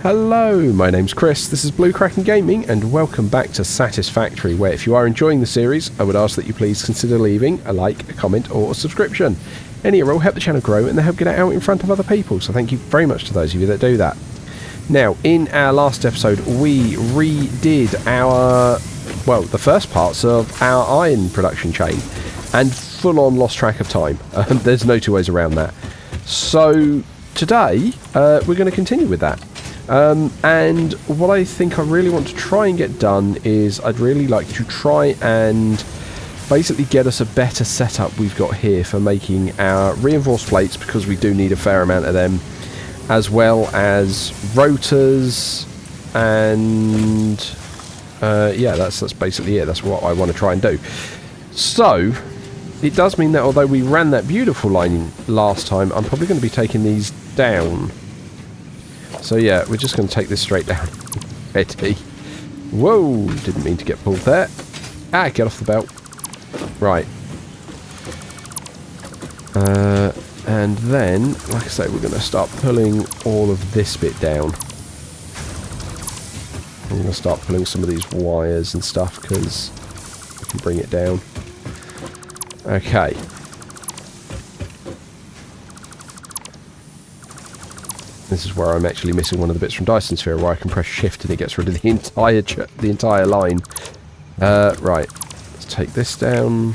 Hello, my name's Chris, this is Blue Kraken Gaming, and welcome back to Satisfactory, where if you are enjoying the series, I would ask that you please consider leaving a like, a comment, or a subscription. Any will help the channel grow and they help get it out in front of other people, so thank you very much to those of you that do that. Now, in our last episode, we redid our, well, the first parts of our iron production chain, and full on lost track of time. There's no two ways around that. So, today, we're going to continue with that. And what I think I really want to try and get done is I'd really like to try and basically get us a better setup we've got here for making our reinforced plates, because we do need a fair amount of them, as well as rotors, and yeah, that's basically it. That's what I want to try and do. So it does mean that although we ran that beautiful line last time, I'm probably going to be taking these down. So yeah, we're just going to take this straight down. Ready. Whoa, didn't mean to get pulled there. Ah, get off the belt. Right. And then, like I say, we're going to start pulling all of this bit down. I'm going to start pulling some of these wires and stuff, because we can bring it down. Okay. This is where I'm actually missing one of the bits from Dyson Sphere, where I can press shift and it gets rid of the entire line. Right, let's take this down.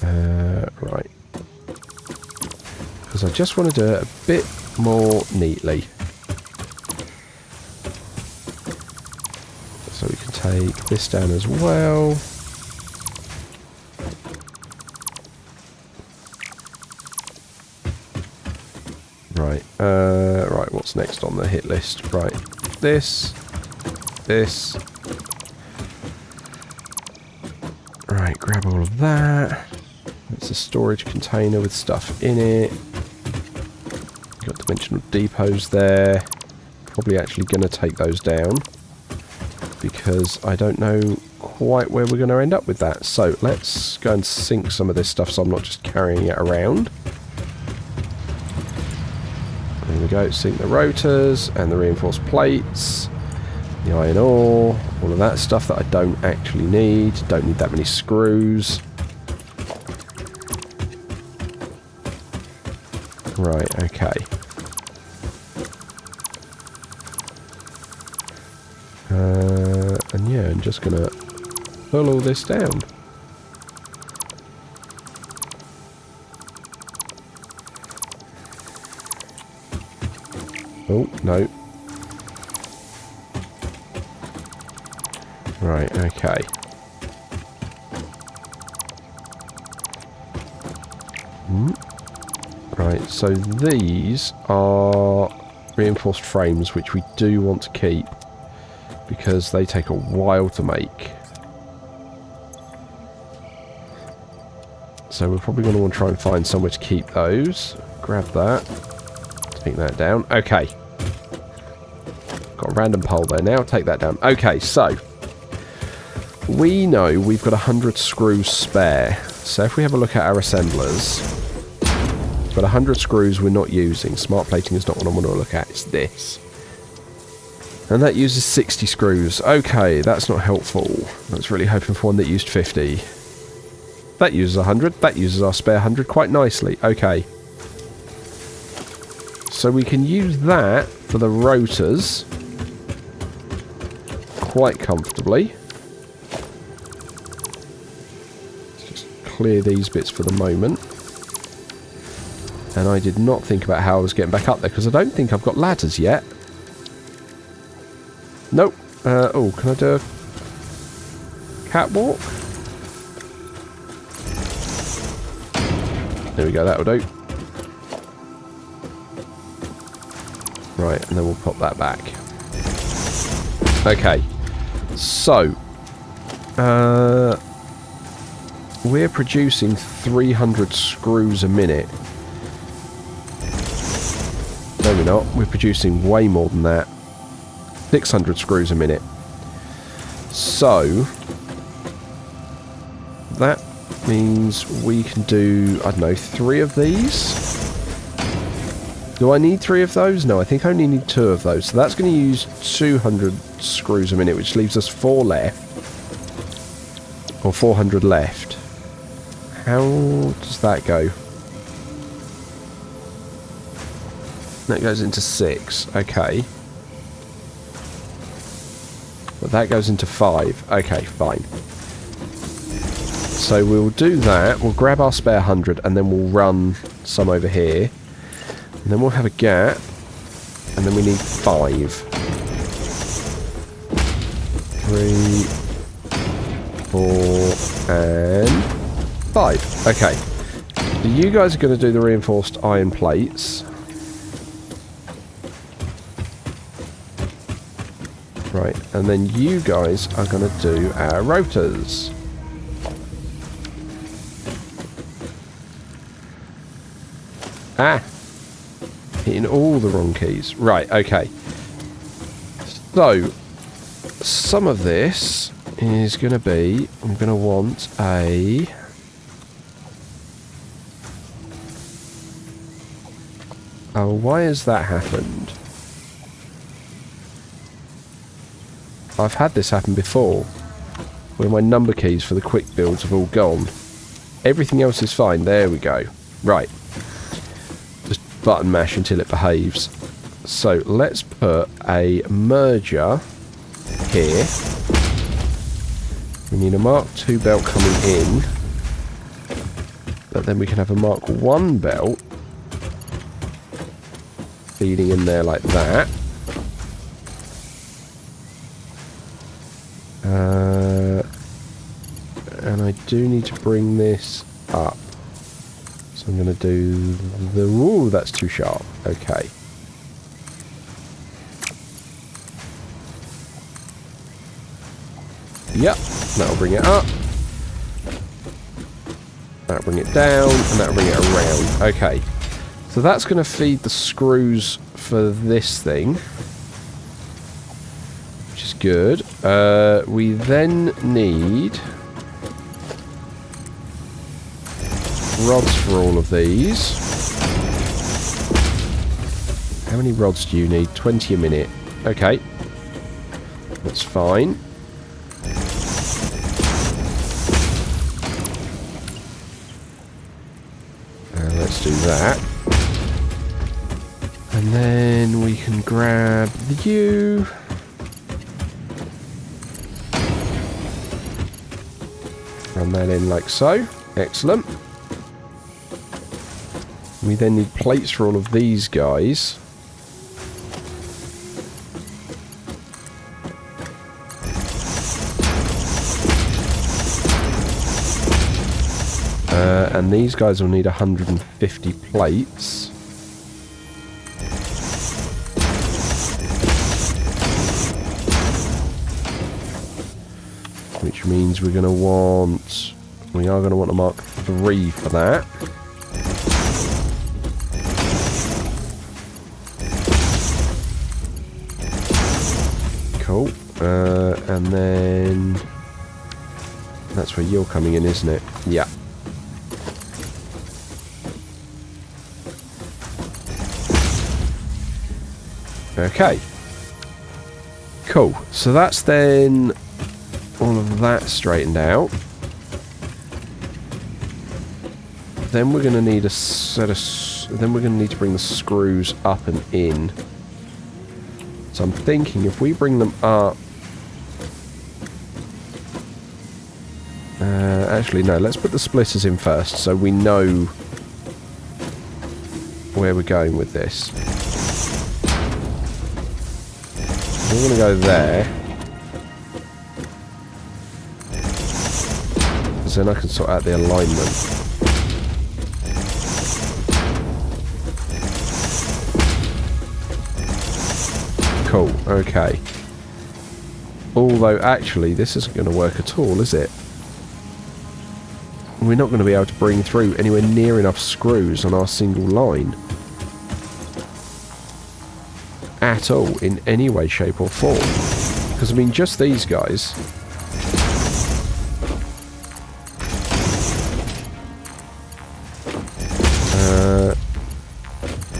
Right, because I just want to do it a bit more neatly. So we can take this down as well. Right, what's next on the hit list? Right, this. Right, grab all of that. It's a storage container with stuff in it. Got dimensional depots there. Probably actually going to take those down, because I don't know quite where we're going to end up with that. So let's go and sink some of this stuff so I'm not just carrying it around. There we go, sink the rotors and the reinforced plates, the iron ore, all of that stuff that I don't actually need. Don't need that many screws. Right, okay. And yeah, I'm just going to pull all this down. Oh, no. Right, okay. Right, so these are reinforced frames, which we do want to keep, because they take a while to make. So we're probably going to want to try and find somewhere to keep those. Grab that. Take that down. Okay. Got a random pole there now. Take that down. Okay, so we know we've got 100 screws spare. So if we have a look at our assemblers, we've got 100 screws we're not using. Smart plating is not what I want to look at. It's this. And that uses 60 screws. Okay, that's not helpful. I was really hoping for one that used 50. That uses 100. That uses our spare 100 quite nicely. Okay. So we can use that for the rotors quite comfortably. Let's just clear these bits for the moment. And I did not think about how I was getting back up there, because I don't think I've got ladders yet. Nope. Oh, can I do a catwalk? There we go, that'll do. Right, and then we'll pop that back. Okay, so we're producing 300 screws a minute. No, we're not. We're producing way more than that. 600 screws a minute. So that means we can do, I don't know, 3 of these. Do I need 3 of those? No, I think I only need 2 of those. So that's going to use 200 screws a minute, which leaves us 4 left. Or 400 left. How does that go? That goes into 6. Okay. But that goes into 5. Okay, fine. So we'll do that. We'll grab our spare 100 and then we'll run some over here. And then we'll have a gap. And then we need 5. 3, 4, and 5. Okay. So you guys are going to do the reinforced iron plates. Right, and then you guys are going to do our rotors. Ah! Hitting all the wrong keys. Right, okay. So, some of this is going to be... I'm going to want a... Oh, why has that happened? I've had this happen before, where my number keys for the quick builds have all gone. Everything else is fine. There we go. Right. Just button mash until it behaves. So let's put a merger here. We need a Mark II belt coming in, but then we can have a Mark I belt feeding in there like that. And I do need to bring this up. So I'm going to do the... Ooh, that's too sharp. Okay. Yep, that'll bring it up. That'll bring it down, and that'll bring it around. Okay. So that's going to feed the screws for this thing. Which is good. We then need rods for all of these. How many rods do you need? 20 a minute. Okay. That's fine. Let's do that. And then we can grab the U. Run that in like so. Excellent. We then need plates for all of these guys. And these guys will need 150 plates. Which means we're going to want... We are going to want a Mark III for that. Cool. And then... That's where you're coming in, isn't it? Yeah. Okay. Cool. So that's then all of that straightened out. Then we're going to need a set of... Then we're going to need to bring the screws up and in. So I'm thinking if we bring them up... actually, no. Let's put the splitters in first so we know where we're going with this. We're going to go there. Because then I can sort out the alignment. Cool, okay. Although, actually, this isn't going to work at all, is it? We're not going to be able to bring through anywhere near enough screws on our single line. At all, in any way, shape or form. Because, I mean, just these guys...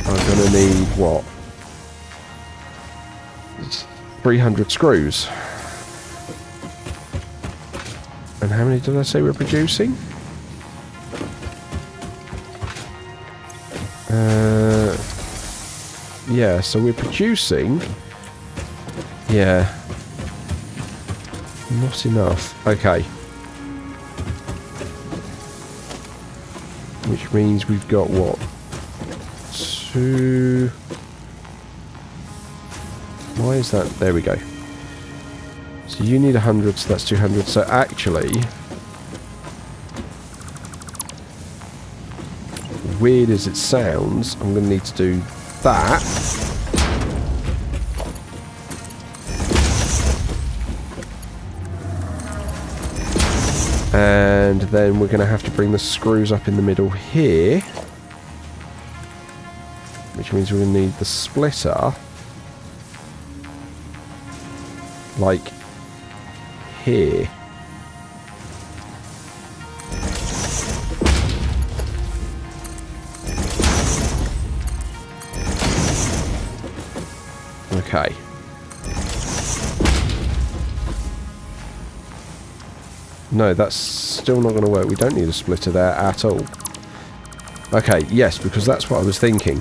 are going to need 300 screws. And how many did I say we're producing? Yeah, so we're producing... Yeah. Not enough. Okay. Which means we've got what? 2... Why is that? There we go. So you need 100, so that's 200. So actually... Weird as it sounds, I'm going to need to do that. And then we're going to have to bring the screws up in the middle here. Which means we're going to need the splitter. Like here. Okay. No, that's still not going to work. We don't need a splitter there at all. Okay, yes, because that's what I was thinking.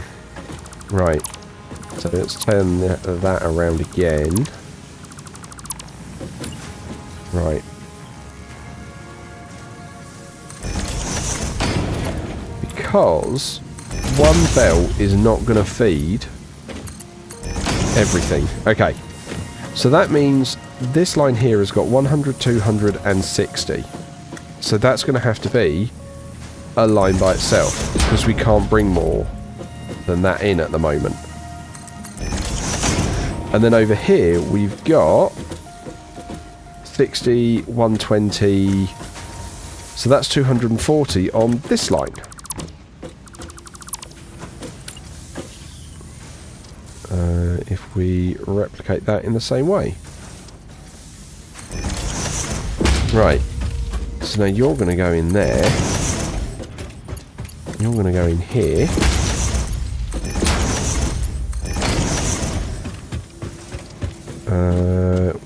Right. So let's turn that around again. Right. Because one belt is not going to feed everything. Okay. So that means this line here has got 100, 200 and 60. So that's going to have to be a line by itself, because we can't bring more than that in at the moment. And then over here we've got 60, 120. So that's 240 on this line. If we replicate that in the same way. Right. So now you're going to go in there. You're going to go in here.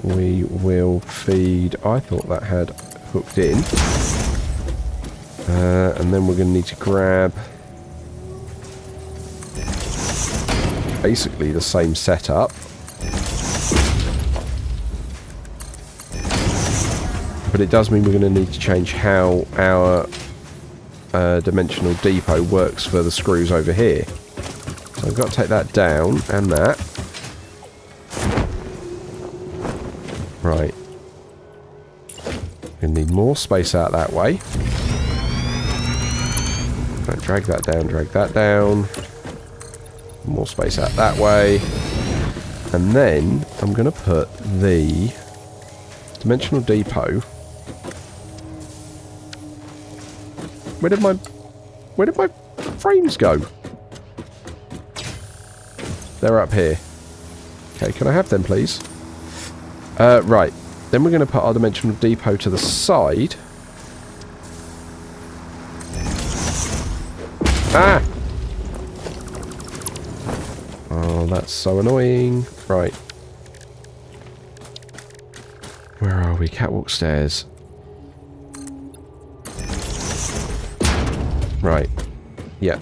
We will feed... I thought that had hooked in. And then we're going to need to grab... basically the same setup. But it does mean we're going to need to change how our dimensional depot works for the screws over here. So I've got to take that down and that. Right. We're going to need more space out that way. Right, drag that down, drag that down. More space out that way. And then I'm going to put the dimensional depot. Where did my frames go? They're up here. Okay, can I have them, please? Right. Then we're going to put our dimensional depot to the side. Ah! Oh, that's so annoying. Right. Where are we? Catwalk stairs. Right. Yeah.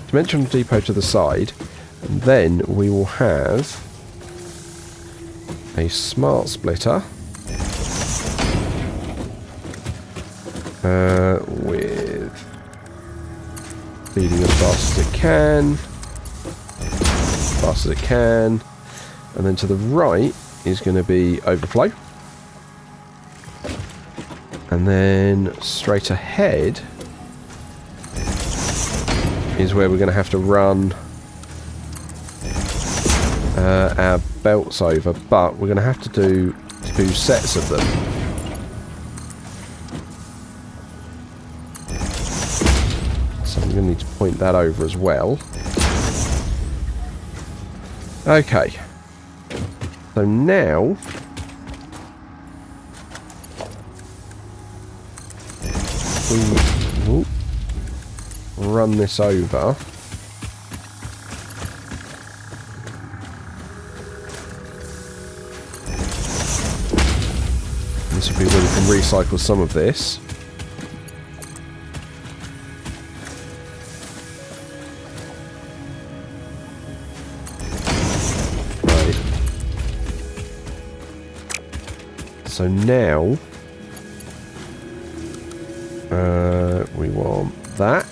Dimensional depot to the side. And then we will have a smart splitter. With feeding as fast as it can. Fast as it can. And then to the right is going to be overflow. And then straight ahead is where we're going to have to run our belts over, but we're going to have to do 2 sets of them. So I'm going to need to point that over as well. Okay. So now we will run this over. This would be where we can recycle some of this. Right. So now we want that.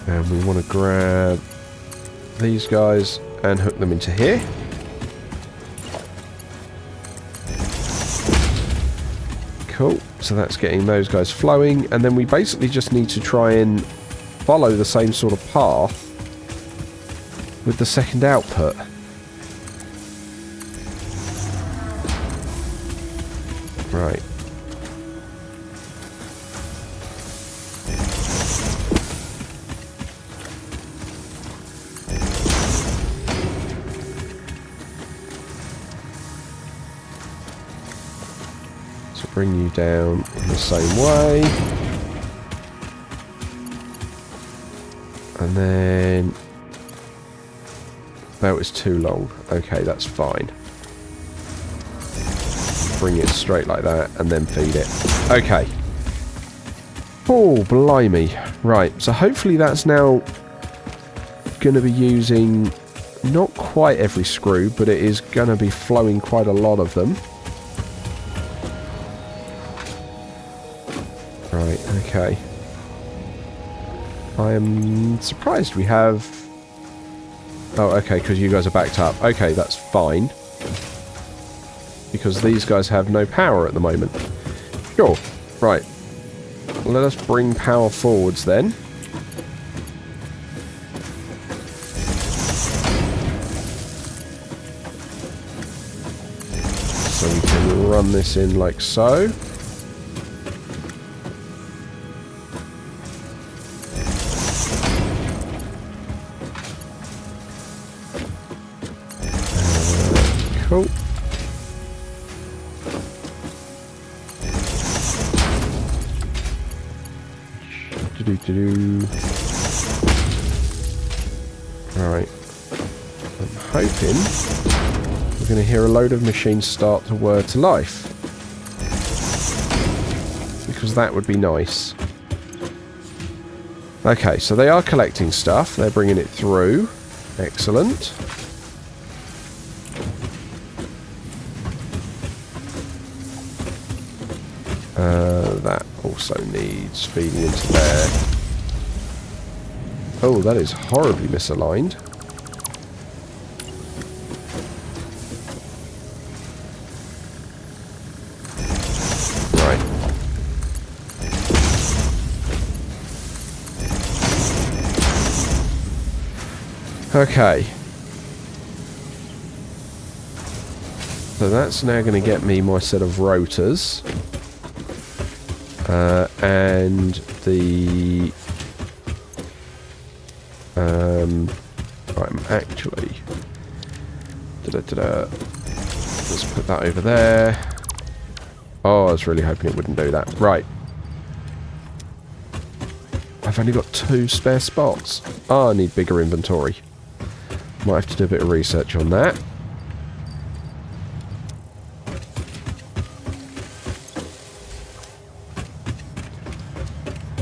And we want to grab these guys and hook them into here. Cool. So that's getting those guys flowing. And then we basically just need to try and follow the same sort of path with the second output. Right. Bring you down in the same way. And then... that was too long. Okay, that's fine. Bring it straight like that and then feed it. Okay. Oh, blimey. Right, so hopefully that's now going to be using not quite every screw, but it is going to be flowing quite a lot of them. Right, okay. I am surprised we have... oh, okay, because you guys are backed up. Okay, that's fine. Because these guys have no power at the moment. Sure. Right. Let us bring power forwards then. So we can run this in like so. Cool. Alright. I'm hoping we're going to hear a load of machines start to whir to life. Because that would be nice. Okay, so they are collecting stuff. They're bringing it through. Excellent. That also needs feeding into there. Oh, that is horribly misaligned. Right. Okay. So that's now going to get me my set of rotors. And the... I'm actually... Let's put that over there. Oh, I was really hoping it wouldn't do that. Right. I've only got 2 spare spots. Oh, I need bigger inventory. Might have to do a bit of research on that.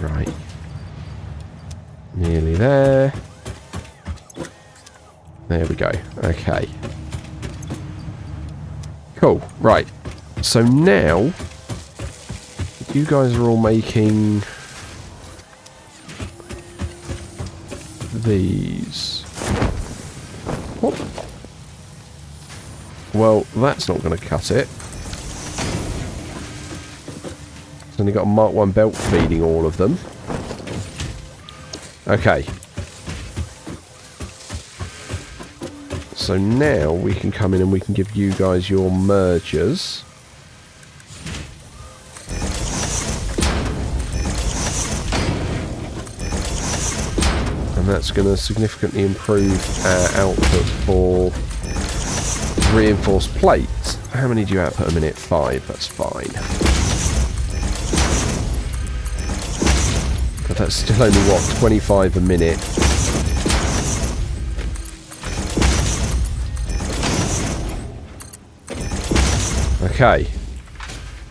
Right. Nearly there. There we go. Okay. Cool. Right. So now, you guys are all making these. What? Well, that's not going to cut it. It's only got a Mark 1 belt feeding all of them. Okay. So now we can come in and we can give you guys your mergers. And that's going to significantly improve our output for reinforced plates. How many do you output a minute? 5. That's fine. But that's still only, what, 25 a minute. Okay.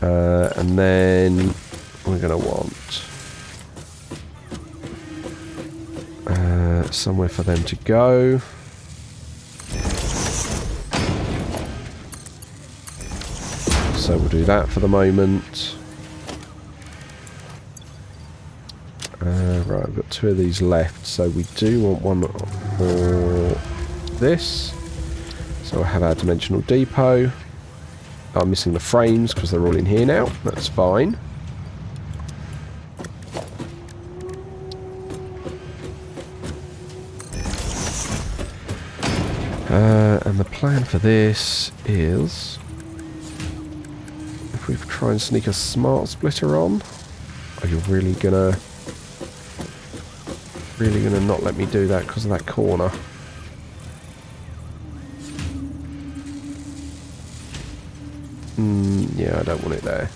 And then we're going to want somewhere for them to go. So we'll do that for the moment. Right, I've got 2 of these left, so we do want one for this. So we'll have our dimensional depot. Oh, I'm missing the frames because they're all in here now. That's fine. And the plan for this is, if we try and sneak a smart splitter on, are you really gonna not let me do that because of that corner? Yeah, I don't want it there.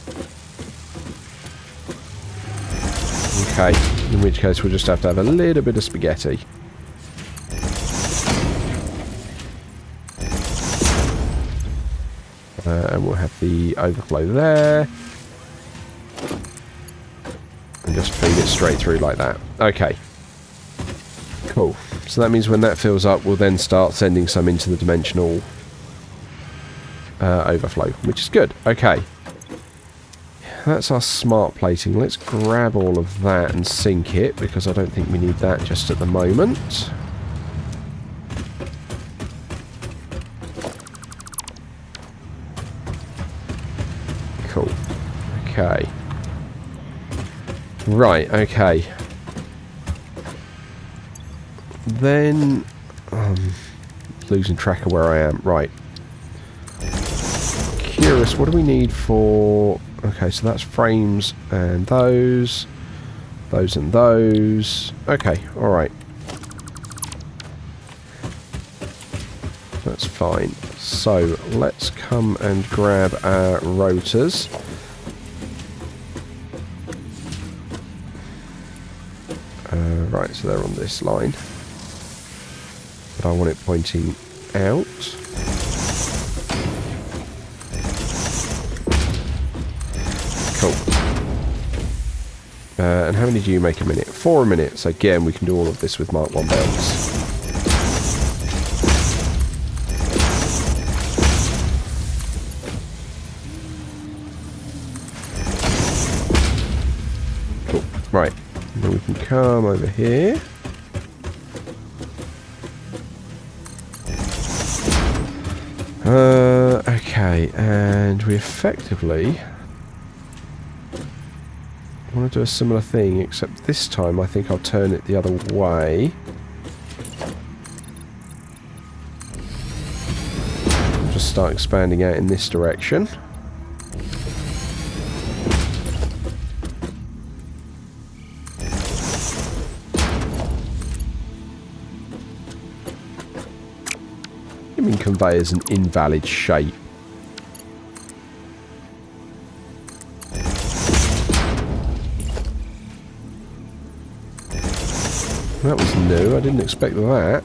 Okay, in which case we'll just have to have a little bit of spaghetti. And we'll have the overflow there. And just feed it straight through like that. Okay. Cool. So that means when that fills up, we'll then start sending some into the dimensional overflow, which is good. Okay. That's our smart plating. Let's grab all of that and sync it, because I don't think we need that just at the moment. Cool. Okay. Right, okay. Then, losing track of where I am. Right. Curious, what do we need for... Okay, so that's frames and those and those. Okay, alright. That's fine. So, let's come and grab our rotors. Right, so they're on this line. But I want it pointing out. Cool. And how many do you make a minute? 4 a minute. So again, we can do all of this with Mark 1 belts. Cool. Right. And then we can come over here. Okay, and we effectively want to do a similar thing, except this time I think I'll turn it the other way. I'll just start expanding out in this direction. Conveyor's an invalid shape. That was new. I didn't expect that.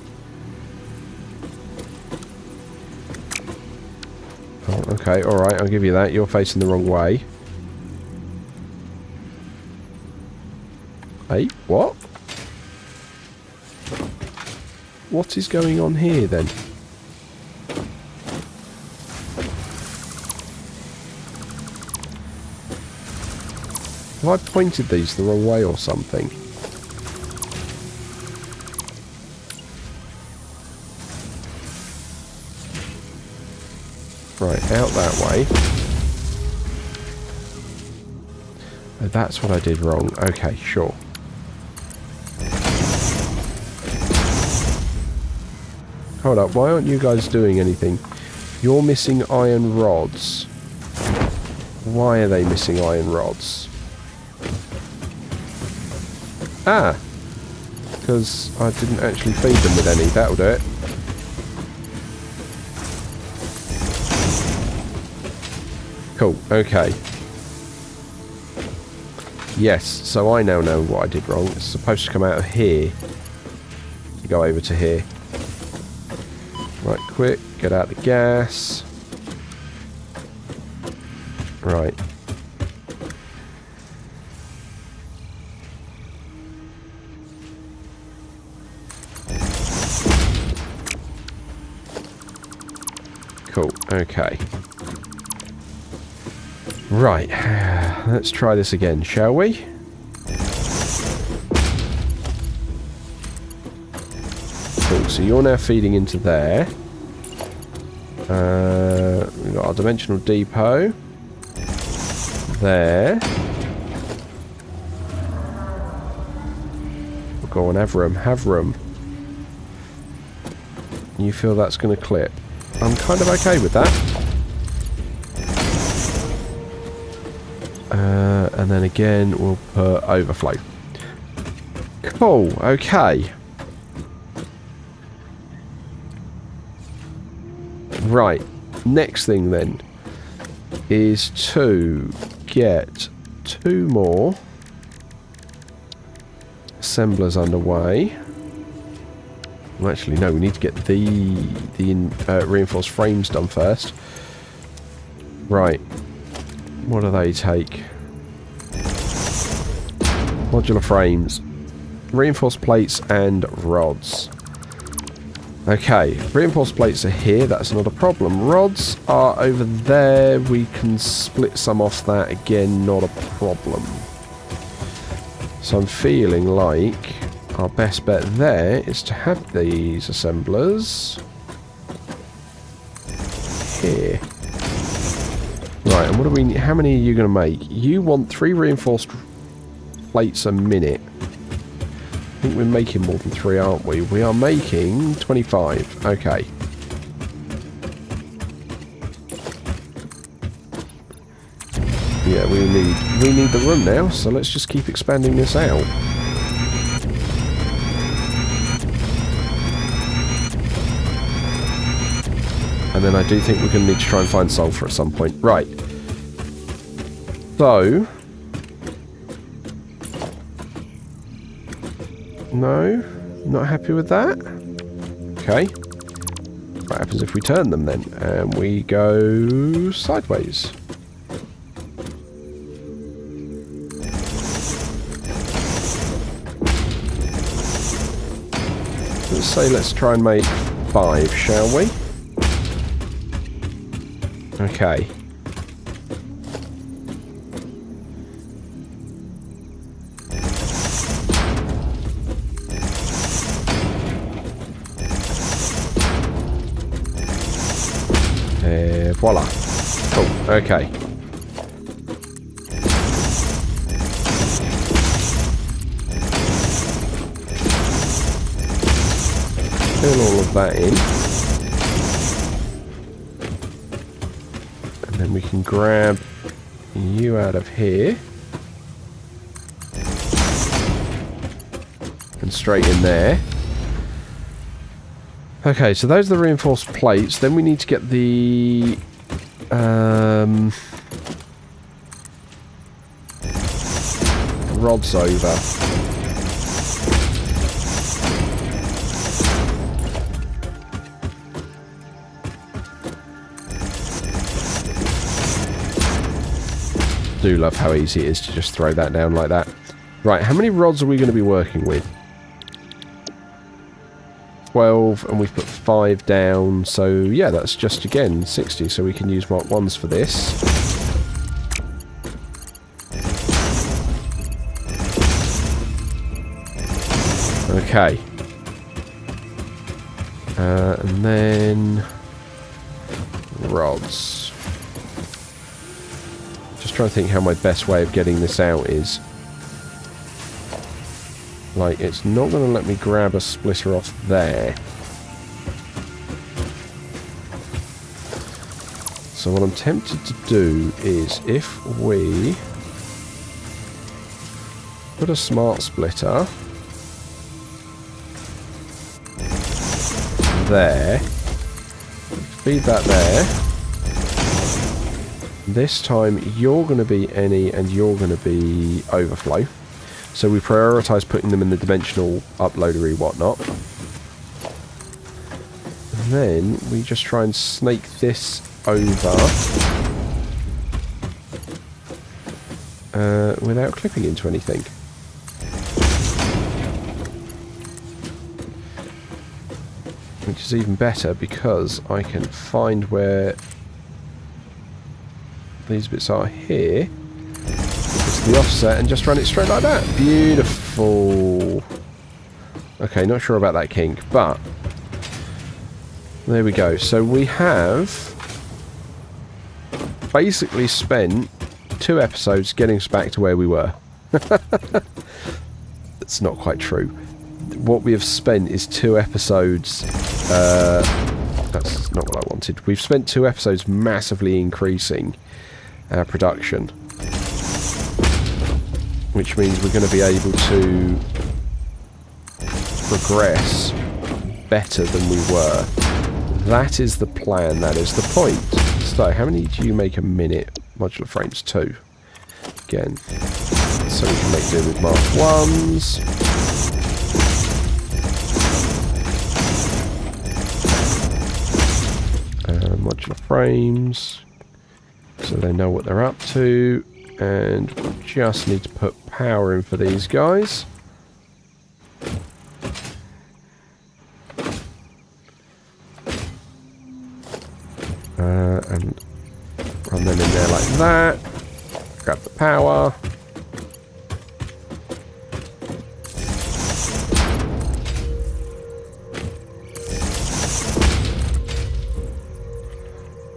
Oh, okay, alright, I'll give you that. You're facing the wrong way. Hey, what? What is going on here then? Have I pointed these the wrong way or something? Right, out that way. Oh, that's what I did wrong. Okay, sure. Hold up, why aren't you guys doing anything? You're missing iron rods. Why are they missing iron rods? Ah, because I didn't actually feed them with any. That'll do it. Cool, okay. Yes, so I now know what I did wrong. It's supposed to come out of here. Go over to here. Right, quick, get out the gas. Right. Cool, okay. Right, let's try this again, shall we? Cool, so you're now feeding into there. We've got our dimensional depot. There. We'll go on, have room, have room. You feel that's going to clip? I'm kind of okay with that. And then again, we'll put overflow. Cool, okay. Right, next thing then is to get 2 more assemblers underway. Well, actually, no, we need to get the reinforced frames done first. Right. What do they take? Modular frames. Reinforced plates and rods. Okay, reinforced plates are here, that's not a problem. Rods are over there, we can split some off that, again, not a problem. So I'm feeling like our best bet there is to have these assemblers here. Right, and what do we need? How many are you going to make? You want 3 reinforced plates a minute. I think we're making more than 3, aren't we? We are making 25. Okay. Yeah, we need the room now, so let's just keep expanding this out. And then I do think we're going to need to try and find sulfur at some point. Right. So... No, not happy with that. Okay. What happens if we turn them then? And we go sideways. Let's say let's try and make 5, shall we? Okay. Voila. Cool. Okay. Fill all of that in. And then we can grab you out of here. And straight in there. Okay, so those are the reinforced plates. Then we need to get the... rods over. Do love how easy it is to just throw that down like that. Right, how many rods are we going to be working with? 12, and we've put 5 down, so yeah, that's just again 60, so we can use Mark 1s for this. Okay. And then rods. Just trying to think how my best way of getting this out is. Like, it's not going to let me grab a splitter off there. So what I'm tempted to do is, if we put a smart splitter there, feed that there. This time you're going to be any and you're going to be overflow. So we prioritise putting them in the dimensional uploadery whatnot. And then we just try and snake this over without clipping into anything. Which is even better because I can find where these bits are here. It's the offset and just run it straight like that. Beautiful. Okay, not sure about that kink, but there we go. So we have basically spent 2 episodes getting us back to where we were. That's not quite true. What we have spent is 2 episodes. That's not what I wanted. We've spent 2 episodes massively increasing our production, which means we're going to be able to progress better than we were. That is the plan. That is the point. So, how many do you make a minute? Modular frames 2. Again, so we can make do with Mark 1s. Modular frames, so they know what they're up to, and we just need to put power in for these guys. And run them in there like that. Grab the power.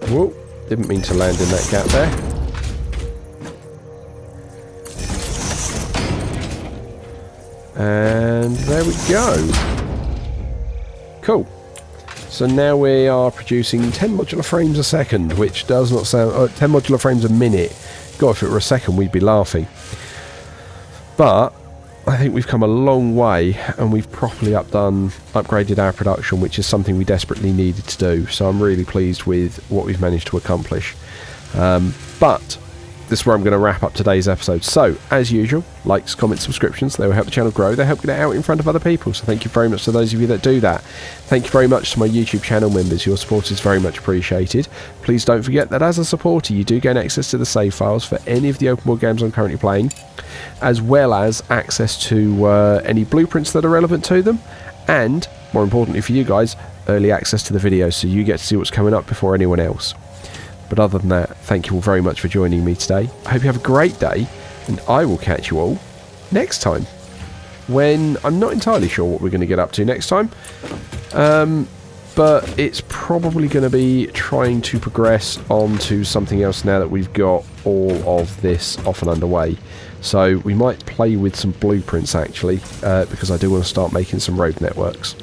Whoa, didn't mean to land in that gap there. And there we go. Cool. So now we are producing 10 modular frames a second, which does not sound... 10 modular frames a minute. God, if it were a second, we'd be laughing. But I think we've come a long way, and we've properly upgraded our production, which is something we desperately needed to do. So I'm really pleased with what we've managed to accomplish. But this is where I'm going to wrap up today's episode. So, as usual, likes, comments, subscriptions, they will help the channel grow. They help get it out in front of other people. So thank you very much to those of you that do that. Thank you very much to my YouTube channel members. Your support is very much appreciated. Please don't forget that as a supporter, you do gain access to the save files for any of the open world games I'm currently playing, as well as access to any blueprints that are relevant to them, and, more importantly for you guys, early access to the videos, so you get to see what's coming up before anyone else. But other than that, thank you all very much for joining me today. I hope you have a great day, and I will catch you all next time, when I'm not entirely sure what we're going to get up to next time. But it's probably going to be trying to progress onto something else now that we've got all of this off and underway. So we might play with some blueprints actually, because I do want to start making some road networks.